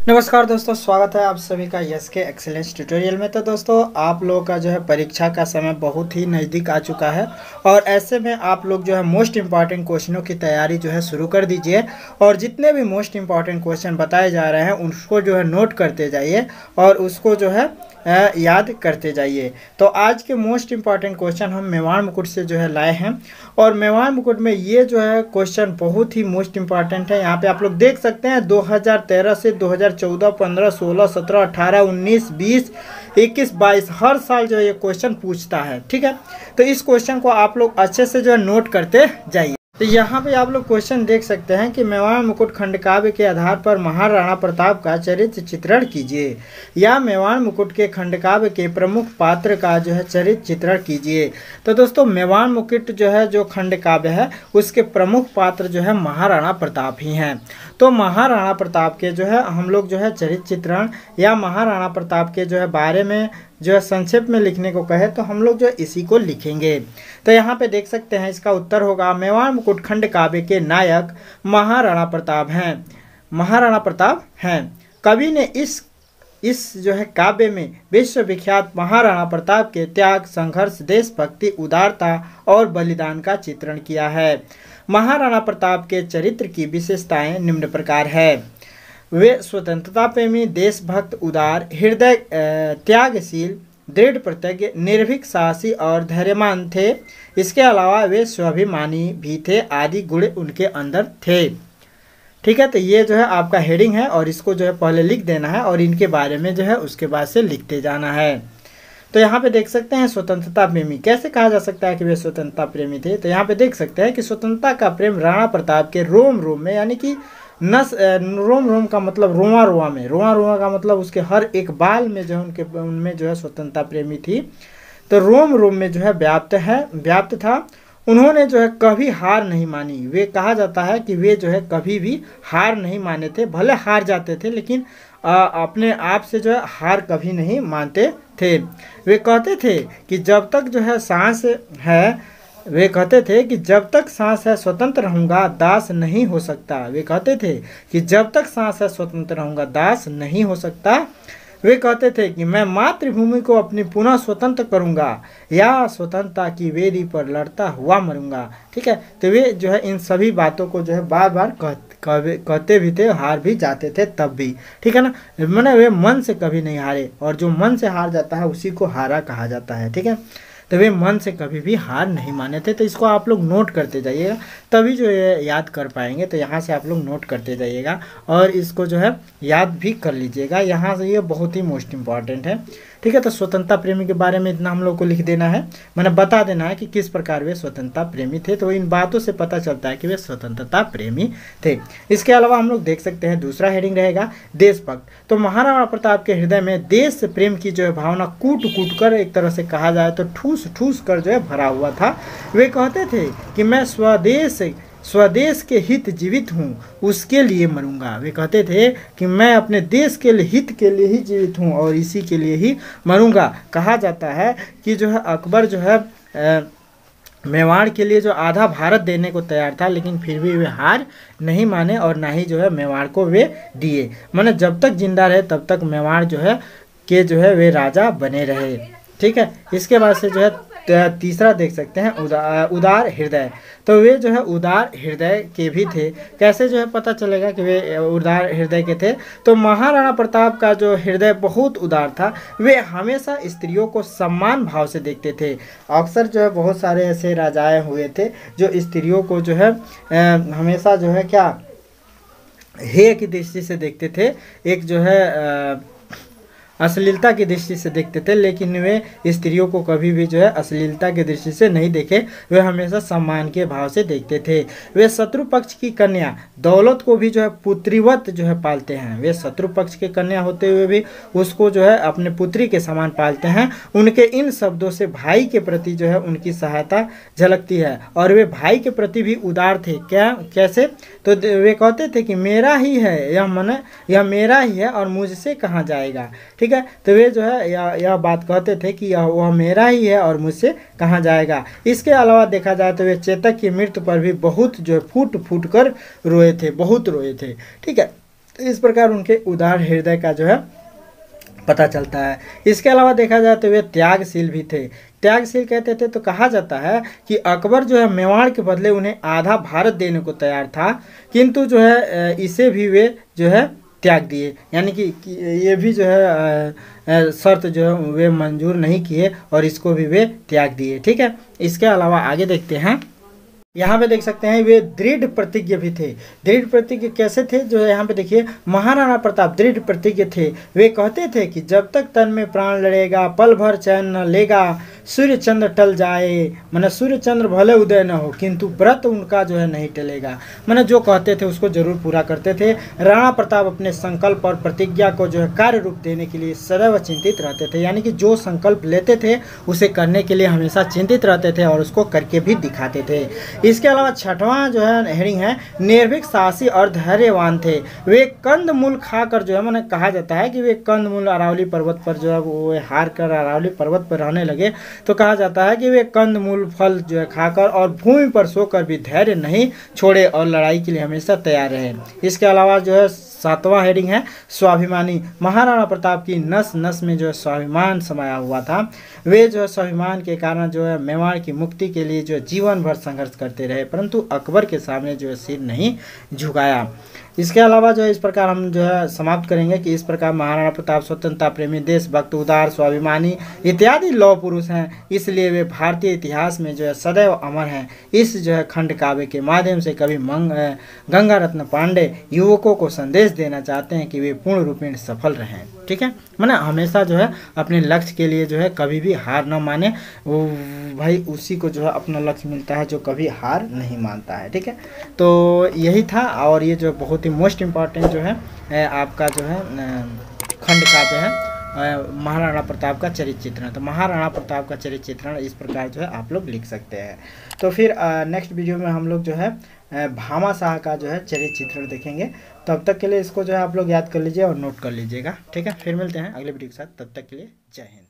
नमस्कार दोस्तों, स्वागत है आप सभी का यस के एक्सीलेंस ट्यूटोरियल में। तो दोस्तों, आप लोगों का जो है परीक्षा का समय बहुत ही नज़दीक आ चुका है और ऐसे में आप लोग जो है मोस्ट इम्पॉर्टेंट क्वेश्चनों की तैयारी जो है शुरू कर दीजिए। और जितने भी मोस्ट इम्पॉर्टेंट क्वेश्चन बताए जा रहे हैं उसको जो है नोट करते जाइए और उसको जो है याद करते जाइए। तो आज के मोस्ट इम्पॉर्टेंट क्वेश्चन हम मेवाड़ मुकुट से जो है लाए हैं और मेवाड़ मुकुट में ये जो है क्वेश्चन बहुत ही मोस्ट इम्पॉर्टेंट है। यहाँ पे आप लोग देख सकते हैं 2013 से 2014, 15, 16, 17, 18, 19, 20, 21, 22 हर साल जो है ये क्वेश्चन पूछता है। ठीक है, तो इस क्वेश्चन को आप लोग अच्छे से जो है नोट करते जाइए। तो यहाँ पे आप लोग क्वेश्चन देख सकते हैं कि मेवाड़ मुकुट खंड काव्य के आधार पर महाराणा प्रताप का चरित्र चित्रण कीजिए, या मेवाड़ मुकुट के खंड काव्य के प्रमुख पात्र का जो है चरित्र चित्रण कीजिए। तो दोस्तों, मेवाड़ मुकुट जो है जो खंड काव्य है उसके प्रमुख पात्र जो है महाराणा प्रताप ही हैं। तो महाराणा प्रताप के जो है हम लोग जो है चरित्र चित्रण या महाराणा प्रताप के जो है बारे में जो है संक्षेप में लिखने को कहे तो हम लोग जो इसी को लिखेंगे। तो यहाँ पे देख सकते हैं इसका उत्तर होगा मेवाड़ मुकुट खंड काव्य के नायक महाराणा प्रताप हैं। महाराणा प्रताप हैं। कवि ने इस जो है काव्य में विश्वविख्यात महाराणा प्रताप के त्याग, संघर्ष, देशभक्ति, उदारता और बलिदान का चित्रण किया है। महाराणा प्रताप के चरित्र की विशेषताएं निम्न प्रकार है। वे स्वतंत्रता प्रेमी, देशभक्त, उदार हृदय, त्यागशील, दृढ़ प्रतिज्ञ, निर्भीक, साहसी और धैर्यवान थे। इसके अलावा वे स्वाभिमानी भी थे आदि गुण उनके अंदर थे। ठीक है, तो ये जो है आपका हेडिंग है और इसको जो है पहले लिख देना है और इनके बारे में जो है उसके बाद से लिखते जाना है। तो यहाँ पे देख सकते हैं स्वतंत्रता प्रेमी, कैसे कहा जा सकता है कि वे स्वतंत्रता प्रेमी थे। तो यहाँ पे देख सकते हैं कि स्वतंत्रता का प्रेम राणा प्रताप के रोम रोम में, यानी कि रोम रोम का मतलब रोआ रोआ में, रोआ रोआ का मतलब उसके हर एक बाल में जो है उनमें जो है स्वतंत्रता प्रेमी थी। तो रोम रोम में जो है व्याप्त था। उन्होंने जो है कभी हार नहीं मानी। वे कहा जाता है कि वे जो है कभी भी हार नहीं माने थे, भले हार जाते थे लेकिन अपने आप से जो है हार कभी नहीं मानते थे। वे कहते थे कि जब तक जो है सांस है, वे कहते थे कि जब तक सांस है स्वतंत्र रहूँगा, दास नहीं हो सकता। वे कहते थे कि जब तक सांस है स्वतंत्र रहूँगा, दास नहीं हो सकता। वे कहते थे कि मैं मातृभूमि को अपनी पुनः स्वतंत्र करूँगा या स्वतंत्रता की वेदी पर लड़ता हुआ मरूंगा। ठीक है, तो वे जो है इन सभी बातों को जो है बार बार कहते भी थे, हार भी जाते थे तब भी। ठीक है ना, मैंने वे मन से कभी नहीं हारे और जो मन से हार जाता है उसी को हारा कहा जाता है। ठीक है, तो वे मन से कभी भी हार नहीं माने थे। तो इसको आप लोग नोट करते जाइएगा, तभी जो ये याद कर पाएंगे। तो यहाँ से आप लोग नोट करते जाइएगा और इसको जो है याद भी कर लीजिएगा। यहाँ से ये बहुत ही मोस्ट इम्पॉर्टेंट है। ठीक है, तो स्वतंत्रता प्रेमी के बारे में इतना हम लोग को लिख देना है, मैंने बता देना है कि किस प्रकार वे स्वतंत्रता प्रेमी थे। तो इन बातों से पता चलता है कि वे स्वतंत्रता प्रेमी थे। इसके अलावा हम लोग देख सकते हैं दूसरा हेडिंग रहेगा देशभक्त। तो महाराणा प्रताप के हृदय में देश प्रेम की जो है भावना कूट कूट कर, एक तरह से कहा जाए तो ठूस ठूस कर जो है भरा हुआ था। वे कहते थे कि मैं स्वदेश के हित जीवित हूँ, उसके लिए मरूंगा। वे कहते थे कि मैं अपने देश के लिए, हित के लिए ही जीवित हूँ और इसी के लिए ही मरूंगा। कहा जाता है कि जो है अकबर जो है मेवाड़ के लिए जो आधा भारत देने को तैयार था, लेकिन फिर भी वे हार नहीं माने और ना ही जो है मेवाड़ को वे दिए। माने जब तक जिंदा रहे तब तक मेवाड़ जो है वे राजा बने रहे। ठीक है, इसके बाद से जो है तीसरा देख सकते हैं उदार हृदय। तो वे जो है उदार हृदय के भी थे। कैसे जो है पता चलेगा कि वे उदार हृदय के थे? तो महाराणा प्रताप का जो हृदय बहुत उदार था। वे हमेशा स्त्रियों को सम्मान भाव से देखते थे। अक्सर जो है बहुत सारे ऐसे राजाएं हुए थे जो स्त्रियों को जो है हमेशा जो है क्या हेय की दृष्टि से देखते थे, एक जो है अश्लीलता की दृष्टि से देखते थे, लेकिन वे स्त्रियों को कभी भी जो है अश्लीलता की दृष्टि से नहीं देखे। वे हमेशा सम्मान के भाव से देखते थे। वे शत्रु पक्ष की कन्या दौलत को भी जो है पुत्रीवत जो है पालते हैं। वे शत्रु पक्ष के कन्या होते हुए भी उसको जो है अपने पुत्री के समान पालते हैं। उनके इन शब्दों से भाई के प्रति जो है उनकी सहायता झलकती है और वे भाई के प्रति भी उदार थे। कैसे? तो वे कहते थे कि मेरा ही है, यह मेरा ही है और मुझसे कहाँ जाएगा। ठीक है, तो वे जो है यह बात कहते थे कि वह मेरा ही है और मुझसे कहाँ जाएगा। इसके अलावा देखा जाए तो वे चेतक की मृत्यु पर भी बहुत जो है फूट फूट कर रोए थे, बहुत रोए थे। ठीक है, तो इस प्रकार उनके उदार हृदय का जो है पता चलता है। इसके अलावा देखा जाए तो वे त्यागशील भी थे। त्यागशील कहते थे तो कहा जाता है कि अकबर जो है मेवाड़ के बदले उन्हें आधा भारत देने को तैयार था, किंतु जो है इसे भी वे जो है त्याग दिए, यानी कि ये भी जो है शर्त जो है वे मंजूर नहीं किए और इसको भी वे त्याग दिए। ठीक है, इसके अलावा आगे देखते हैं। यहाँ पे देख सकते हैं वे दृढ़ प्रतिज्ञ भी थे। दृढ़ प्रतिज्ञ कैसे थे, जो है यहाँ पे देखिए, महाराणा प्रताप दृढ़ प्रतिज्ञ थे। वे कहते थे कि जब तक तन में प्राण लड़ेगा पल भर चैन न लेगा, सूर्य चंद्र टल जाए, मैंने सूर्य चंद्र भले उदय न हो किंतु व्रत उनका जो है नहीं टलेगा। मैंने जो कहते थे उसको जरूर पूरा करते थे। राणा प्रताप अपने संकल्प और प्रतिज्ञा को जो है कार्य रूप देने के लिए सदैव चिंतित रहते थे, यानी कि जो संकल्प लेते थे उसे करने के लिए हमेशा चिंतित रहते थे और उसको करके भी दिखाते थे। इसके अलावा छठवां जो है हेडिंग है, निर्भीक, साहसी और धैर्यवान थे। वे कंद मूल खाकर जो है, मैंने कहा जाता है कि वे कंद मूल अरावली पर्वत पर जो है वो हार कर अरावली पर्वत पर रहने लगे, तो कहा जाता है कि वे कंद मूल फल जो है खाकर और भूमि पर सोकर भी धैर्य नहीं छोड़े और लड़ाई के लिए हमेशा तैयार रहे। इसके अलावा जो है सातवां हेडिंग है, स्वाभिमानी। महाराणा प्रताप की नस नस में जो है स्वाभिमान समाया हुआ था। वे जो है स्वाभिमान के कारण जो है मेवाड़ की मुक्ति के लिए जो है जीवन भर संघर्ष करते रहे, परंतु अकबर के सामने जो है सिर नहीं झुकाया। इसके अलावा जो है इस प्रकार हम जो है समाप्त करेंगे कि इस प्रकार महाराणा प्रताप स्वतंत्रता प्रेमी, देशभक्त, उदार, स्वाभिमानी इत्यादि लौह पुरुष हैं, इसलिए वे भारतीय इतिहास में जो है सदैव अमर हैं। इस जो है खंड काव्य के माध्यम से कवि गंगा रत्न पांडे युवकों को संदेश देना चाहते हैं कि वे पूर्ण रूपेण सफल रहें। ठीक है, माने हमेशा जो है अपने लक्ष्य के लिए जो है कभी भी हार न माने, वो भाई उसी को जो है अपना लक्ष्य मिलता है जो कभी हार नहीं मानता है। ठीक है, तो यही था, और ये जो बहुत ही मोस्ट इम्पॉर्टेंट जो है आपका जो है खंड काव्य है महाराणा प्रताप का चरित्र चित्रण। तो महाराणा प्रताप का चरित्र चित्रण इस प्रकार जो है आप लोग लिख सकते हैं। तो फिर नेक्स्ट वीडियो में हम लोग जो है भामा शाह का जो है चरित्र चित्रण देखेंगे। तब तक के लिए इसको जो है आप लोग याद कर लीजिए और नोट कर लीजिएगा। ठीक है, फिर मिलते हैं अगले वीडियो के साथ, तब तक के लिए जय हिंद।